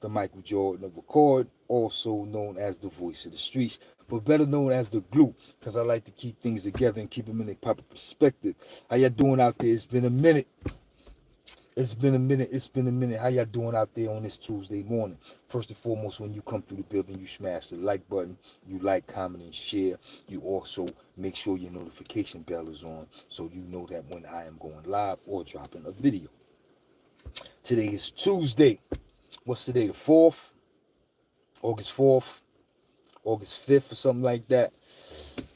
the Michael Jordan of record, also known as the voice of the streets, but better known as the glue, because I like to keep things together and keep them in a proper perspective. How y'all doing out there? It's been a minute. It's been a minute. It's been a minute. How y'all doing out there on this Tuesday morning? First and foremost, when you come through the building, you smash the like button. You like, comment, and share. You also make sure your notification bell is on so you know that when I am going live or dropping a video. Today is Tuesday. What's today? The 4th? August 4th? August 5th or something like that.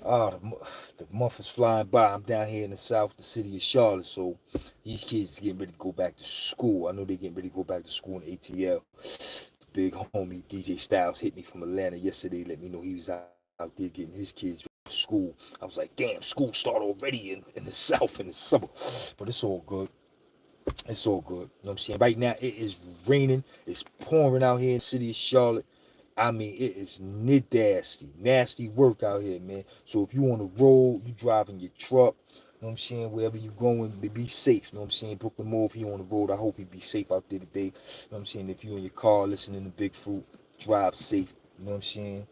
The month is flying by. I'm down here in the south, the city of Charlotte. So these kids getting ready to go back to school. I know they're getting ready to go back to school in ATL. The big homie DJ Styles hit me from Atlanta yesterday. Let me know he was out there getting his kids ready for school. I was like, damn, school start already in the south, in the summer. But it's all good. It's all good. You know what I'm saying? Right now, it is raining. It's pouring out here in the city of Charlotte. I mean, it is nasty work out here, man. So if you on the road, you driving your truck, you know what I'm saying, wherever you going, be safe, you know what I'm saying. Brooklyn Moore, if he on the road, I hope he be safe out there today. You know what I'm saying. If you in your car listening to Big Fruit, drive safe, you know what I'm saying.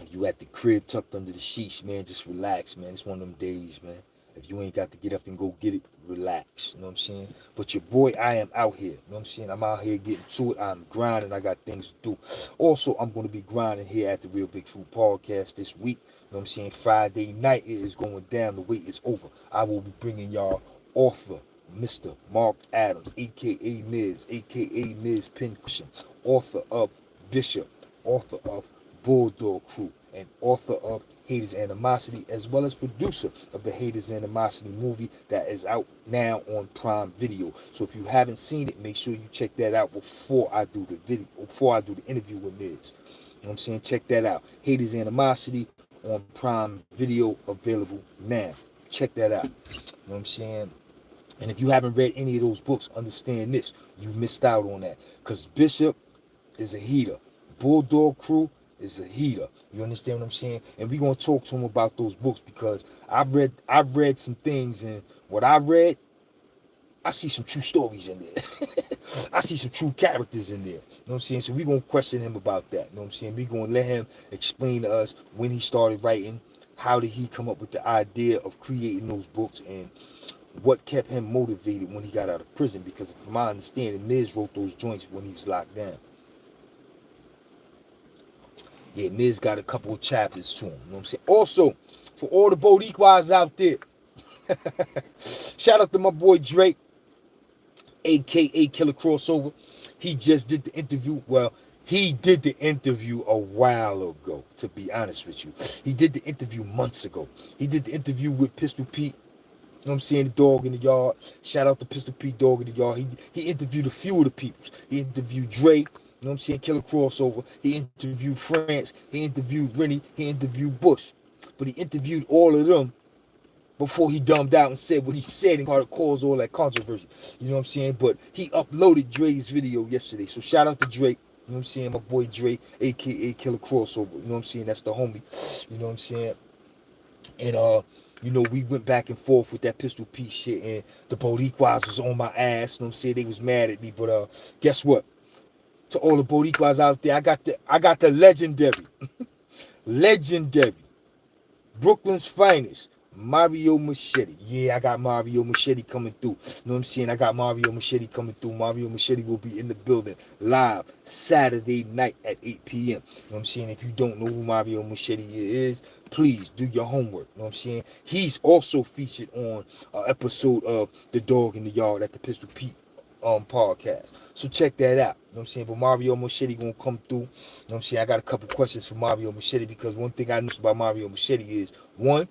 If you at the crib tucked under the sheets, man, just relax, man. It's one of them days, man. If you ain't got to get up and go get it, relax, you know what I'm saying? But your boy, I am out here, you know what I'm saying? I'm out here getting to it. I'm grinding. I got things to do. Also, I'm going to be grinding here at the Real Big Fruit Podcast this week. You know what I'm saying? Friday night, it is going down. The wait is over. I will be bringing y'all author, Mr. Mark Adams, a.k.a. Miz, a.k.a. Miz Pencushion, author of Bishop, author of Bulldog Crew, and author of Haters Animosity, as well as producer of the Haters Animosity movie that is out now on Prime Video. So if you haven't seen it, make sure you check that out before I do the video, before I do the interview with Miz. You know what I'm saying? Check that out. Haters Animosity on Prime Video, available now. Check that out. You know what I'm saying? And if you haven't read any of those books, understand this. You missed out on that. Because Bishop is a heater. Bulldog Crew is a heater. You understand what I'm saying? And we're gonna talk to him about those books, because I've read some things, and what I read, I see some true stories in there. I see some true characters in there. You know what I'm saying? So we're gonna question him about that. You know what I'm saying? We're gonna let him explain to us when he started writing, how did he come up with the idea of creating those books, and what kept him motivated when he got out of prison. Because from my understanding, Miz wrote those joints when he was locked down. Yeah, Miz got a couple of chapters to him. You know what I'm saying? Also, for all the Boricuas out there, shout out to my boy Drake, a.k.a. Killer Crossover. He just did the interview. Well, he did the interview a while ago, to be honest with you. He did the interview months ago. He did the interview with Pistol Pete. You know what I'm saying? The dog in the yard. Shout out to Pistol Pete, dog in the yard. He interviewed a few of the peoples. He interviewed Drake. You know what I'm saying? Killer Crossover. He interviewed France. He interviewed Rennie. He interviewed Bush. But he interviewed all of them before he dumbed out and said what he said and caused all that controversy. You know what I'm saying? But he uploaded Drake's video yesterday. So shout out to Drake. You know what I'm saying? My boy Drake, a.k.a. Killer Crossover. You know what I'm saying? That's the homie. You know what I'm saying? And, you know, we went back and forth with that Pistol Pete shit, and the Boricuas was on my ass. You know what I'm saying? They was mad at me. But guess what? To all the Boricuas out there, I got the legendary, Brooklyn's finest, Mario Machete. Yeah, I got Mario Machete coming through. You know what I'm saying? I got Mario Machete coming through. Mario Machete will be in the building live Saturday night at 8 p.m. You know what I'm saying? If you don't know who Mario Machete is, please do your homework. You know what I'm saying? He's also featured on an episode of The Dog in the Yard at the Pistol Pete podcast. So check that out. You know what I'm saying? But Mario Machete gonna come through. You know what I'm saying? I got a couple questions for Mario Machete, because one thing I know about Mario Machete is, one,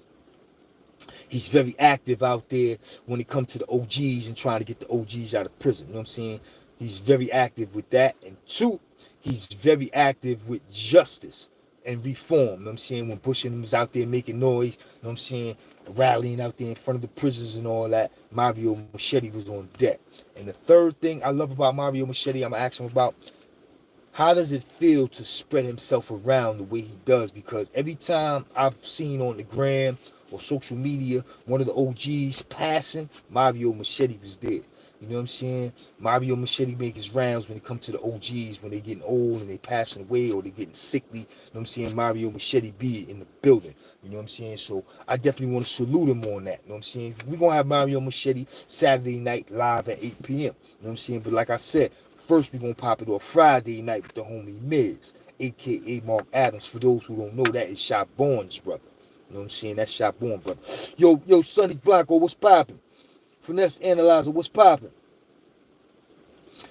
he's very active out there when it comes to the OGs and trying to get the OGs out of prison. You know what I'm saying? He's very active with that. And two, he's very active with justice and reform. You know what I'm saying? When Bush and him was out there making noise, you know what I'm saying, rallying out there in front of the prisons and all that, Mario Machete was on deck. And the third thing I love about Mario Machete, I'm going to ask him about, how does it feel to spread himself around the way he does? Because every time I've seen on the gram or social media one of the OGs passing, Mario Machete was dead. You know what I'm saying? Mario Machete make his rounds when it comes to the OGs, when they getting old and they passing away or they getting sickly. You know what I'm saying? Mario Machete be in the building. You know what I'm saying? So I definitely want to salute him on that. You know what I'm saying? We're going to have Mario Machete Saturday night live at 8 p.m. You know what I'm saying? But like I said, first we're going to pop it off Friday night with the homie Miz, a.k.a. Mark Adams. For those who don't know, that is Shot Bourne's brother. You know what I'm saying? That's Shot Bourne, brother. Yo, Sonny Blanco, what's popping? Finesse Analyzer, what's popping?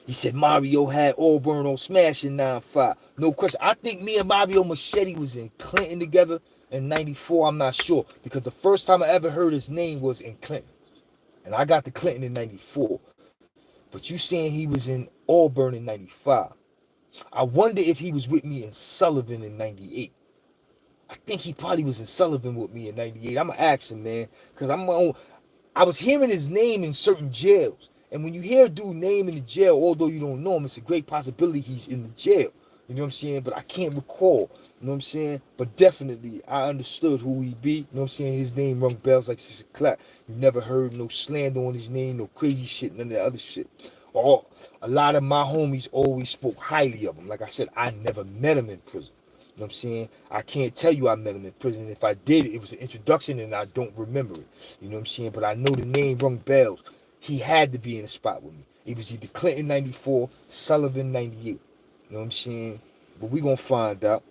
He said Mario had Auburn on smashing 9-5. No question. I think me and Mario Machete was in Clinton together in 94. I'm not sure. Because the first time I ever heard his name was in Clinton. And I got to Clinton in 94. But you saying he was in Auburn in 95. I wonder if he was with me in Sullivan in 98. I think he probably was in Sullivan with me in 98. I'm going to ask him, man. Because I was hearing his name in certain jails. And when you hear a dude's name in the jail, although you don't know him, it's a great possibility he's in the jail. You know what I'm saying? But I can't recall. You know what I'm saying? But definitely, I understood who he be. You know what I'm saying? His name rung bells like 6 o'clock. You never heard no slander on his name, no crazy shit, none of that other shit. Or a lot of my homies always spoke highly of him. Like I said, I never met him in prison. You know what I'm saying? I can't tell you I met him in prison. If I did, it was an introduction and I don't remember it. You know what I'm saying? But I know the name rung bells. He had to be in the spot with me. It was either Clinton 94, Sullivan 98. You know what I'm saying? But we gonna find out.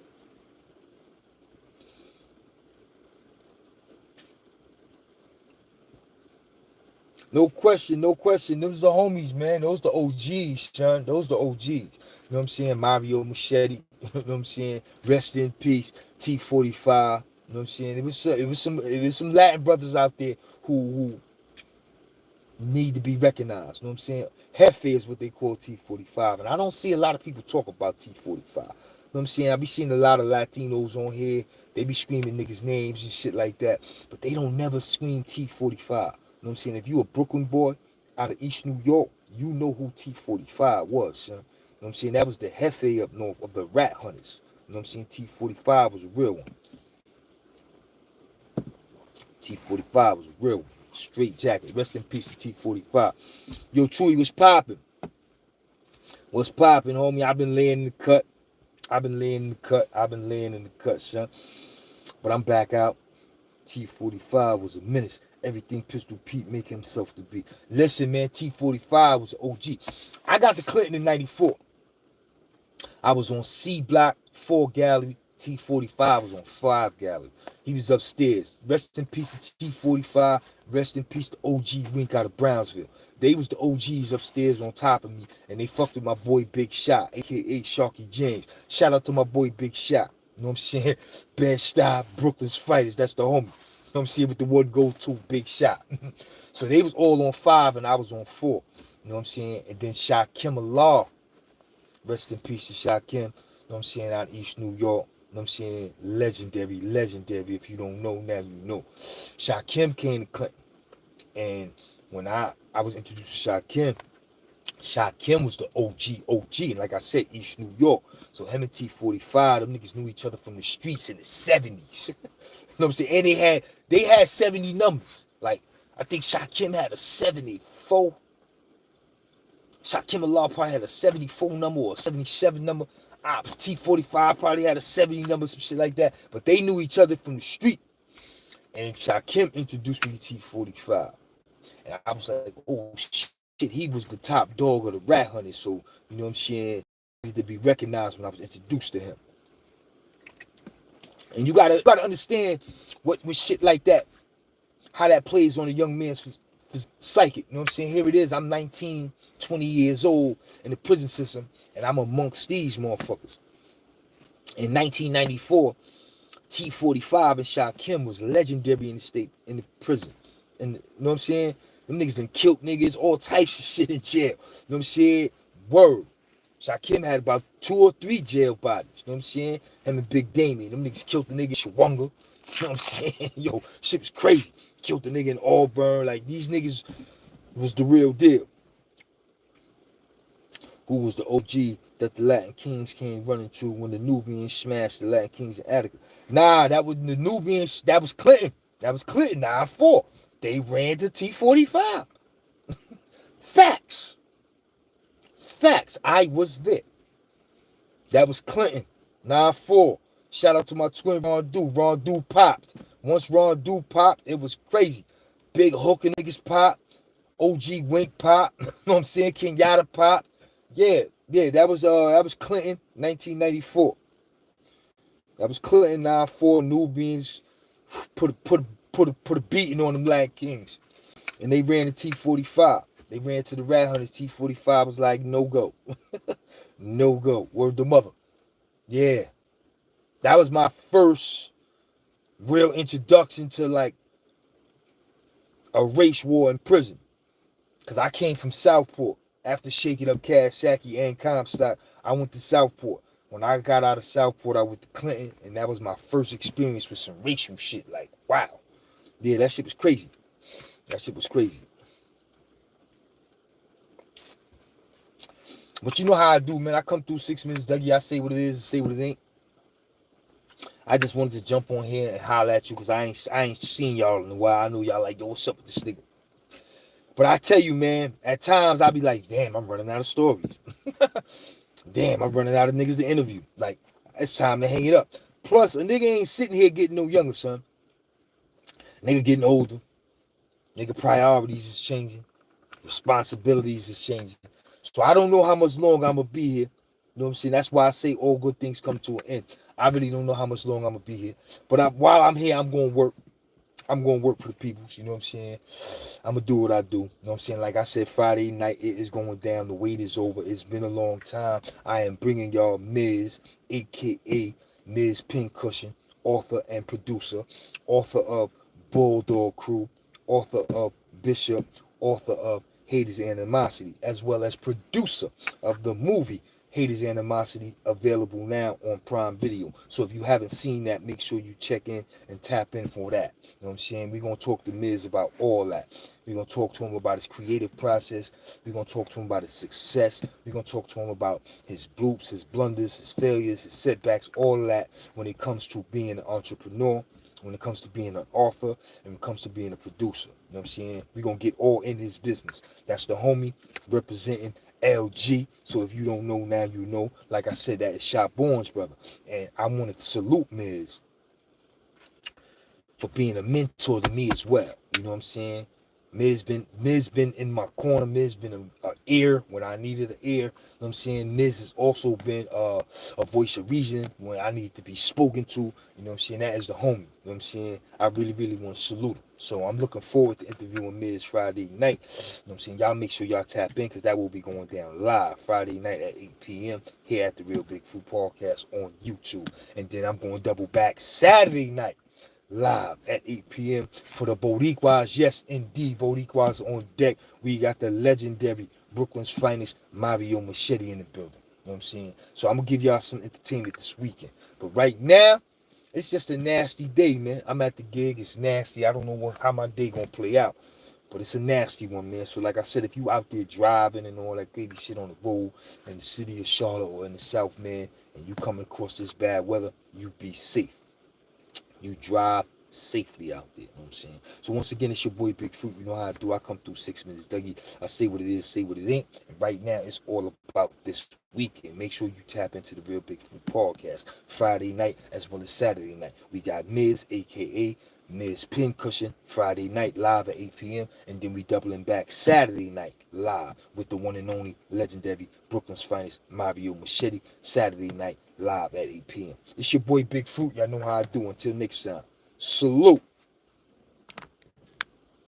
No question, no question. Those the homies, man. Those the OGs, son. Those the OGs. You know what I'm saying? Mario Machete. You know what I'm saying? Rest in peace. T45. You know what I'm saying? It was some Latin brothers out there who need to be recognized. You know what I'm saying? Jefe is what they call T45. And I don't see a lot of people talk about T45. You know what I'm saying? I be seeing a lot of Latinos on here. They be screaming niggas' names and shit like that. But they don't never scream T45. You know what I'm saying? If you a Brooklyn boy out of East New York, you know who T45 was, son. You know what I'm saying? That was the Jefe up north of the Rat Hunters. You know what I'm saying? T45 was a real one. T45 was a real one. Straight jacket. Rest in peace to T45. Yo, Chewy, what's popping? What's popping, homie? I've been laying in the cut. I've been laying in the cut, son. But I'm back out. T45 was a menace. Everything Pistol Pete make himself to be. Listen, man, T45 was an OG. I got to Clinton in 94. I was on C Block, 4 Gallery. T45 was on 5 Gallery. He was upstairs. Rest in peace to T45. Rest in peace to OG Wink out of Brownsville. They was the OGs upstairs on top of me, and they fucked with my boy Big Shot, a.k.a. Sharky James. Shout out to my boy Big Shot. You know what I'm saying? Bed-Stuy, Brooklyn's Fighters. That's the homie. You know what I'm saying? With the one go-to Big Shot. So they was all on 5, and I was on 4. You know what I'm saying? And then Shakim Allah. Rest in peace to Shakim. You know what I'm saying? Out in East New York. You know what I'm saying? Legendary. If you don't know, now you know. Shakim came to Clinton. And when I was introduced to Shakim was the OG. And like I said, East New York. So him and T45, them niggas knew each other from the streets in the 70s. You know what I'm saying? And they had 70 numbers. Like, I think Shakim had a 74. Shakim Allah probably had a 74 number or a 77 number. T45 probably had a 70 number, some shit like that. But they knew each other from the street. And Shakim introduced me to T45. And I was like, oh shit, he was the top dog of the Rat Hunters. So, you know what I'm saying? He needed to be recognized when I was introduced to him. And you gotta understand what shit like that, how that plays on a young man's psychic. You know what I'm saying? Here it is. I'm 19, 20 years old in the prison system, and I'm amongst these motherfuckers. In 1994, T45 and Shakim was legendary in the prison. And you know what I'm saying? Them niggas done killed niggas, all types of shit in jail. You know what I'm saying? Word. Shakim had about 2 or 3 jail bodies. You know what I'm saying? Him and Big Damien. Them niggas killed the nigga in Shawanga. You know what I'm saying? Yo, shit was crazy. Killed the nigga in Auburn. Like, these niggas was the real deal. Who was the OG that the Latin Kings came running to when the Nubians smashed the Latin Kings in Attica? Nah, that was the Nubians. That was Clinton. 9-4. They ran to T45. Facts. Facts. I was there. That was Clinton. 9-4. Shout out to my twin Ron Du. Ron Du popped. Once Ron Du popped, it was crazy. Big hooker niggas pop. OG Wink pop. You know what I'm saying? Kenyatta pop. Yeah, that was Clinton, 1994. That was Clinton, 9-4. Nubians put a beating on them Black Kings. And they ran the T-45. They ran to the Rat Hunters. T-45 was like, no go. No go. Word to mother. Yeah. That was my first real introduction to like a race war in prison. Because I came from Southport. After shaking up Kawasaki and Comstock, I went to Southport. When I got out of Southport, I went to Clinton, and that was my first experience with some racial shit. Like, wow. Yeah, that shit was crazy. That shit was crazy. But you know how I do, man. I come through 6 minutes, Dougie. I say what it is and say what it ain't. I just wanted to jump on here and holler at you because I ain't seen y'all in a while. I know y'all like, yo, what's up with this nigga? But I tell you, man, at times I'll be like, damn, I'm running out of stories. Damn, I'm running out of niggas to interview. Like, it's time to hang it up. Plus, a nigga ain't sitting here getting no younger, son. Nigga getting older. Nigga priorities is changing. Responsibilities is changing. So I don't know how much longer I'm going to be here. You know what I'm saying? That's why I say all good things come to an end. I really don't know how much longer I'm going to be here. But while I'm here, I'm going to work. I'm going to work for the people. You know what I'm saying? I'm going to do what I do. You know what I'm saying? Like I said, Friday night, it is going down. The wait is over. It's been a long time. I am bringing y'all Miz, a.k.a. Miz Pencushion, author and producer, author of Bulldog Crew, author of Bishop, author of Haters Animosity, as well as producer of the movie Haters Animosity, available now on Prime Video. So if you haven't seen that, make sure you check in and tap in for that. You know what I'm saying? We're going to talk to Miz about all that. We're going to talk to him about his creative process. We're going to talk to him about his success. We're going to talk to him about his bloops, his blunders, his failures, his setbacks, all of that when it comes to being an entrepreneur, when it comes to being an author, and when it comes to being a producer. You know what I'm saying? We're going to get all in his business. That's the homie representing LG. So if you don't know now, you know. Like I said, that is Shop Born's brother. And I wanted to salute Miz for being a mentor to me as well. You know what I'm saying? Miz been in my corner. Miz been an ear when I needed an ear. You know what I'm saying? Miz has also been a voice of reason when I need to be spoken to. You know what I'm saying? That is the homie. You know what I'm saying? I really, really want to salute him. So I'm looking forward to interviewing Miz Friday night. You know what I'm saying? Y'all make sure y'all tap in because that will be going down live Friday night at 8 p.m. here at the Real Big Fruit Podcast on YouTube. And then I'm going to double back Saturday night live at 8 p.m. for the Boricuas. Yes, indeed, Boricuas on deck. We got the legendary Brooklyn's finest Mario Machete in the building. You know what I'm saying? So I'm going to give y'all some entertainment this weekend. But right now, it's just a nasty day, man. I'm at the gig. It's nasty. I don't know how my day going to play out. But it's a nasty one, man. So like I said, if you out there driving and all that crazy shit on the road in the city of Charlotte or in the South, man, and you coming across this bad weather, you be safe. You drive safely out there. You know what I'm saying? So once again, it's your boy Big Fruit. You know how I do. I come through 6 minutes, Dougie. I say what it is, say what it ain't. And right now, it's all about this weekend. Make sure you tap into the Real Big Fruit Podcast Friday night as well as Saturday night. We got Miz, a.k.a. Miz Pencushion, Friday night live at 8 p.m. And then we doubling back Saturday night live with the one and only legendary Brooklyn's finest Mario Machete, Saturday night live at 8 p.m. It's your boy Big Fruit. Y'all know how I do. Until next time, salute.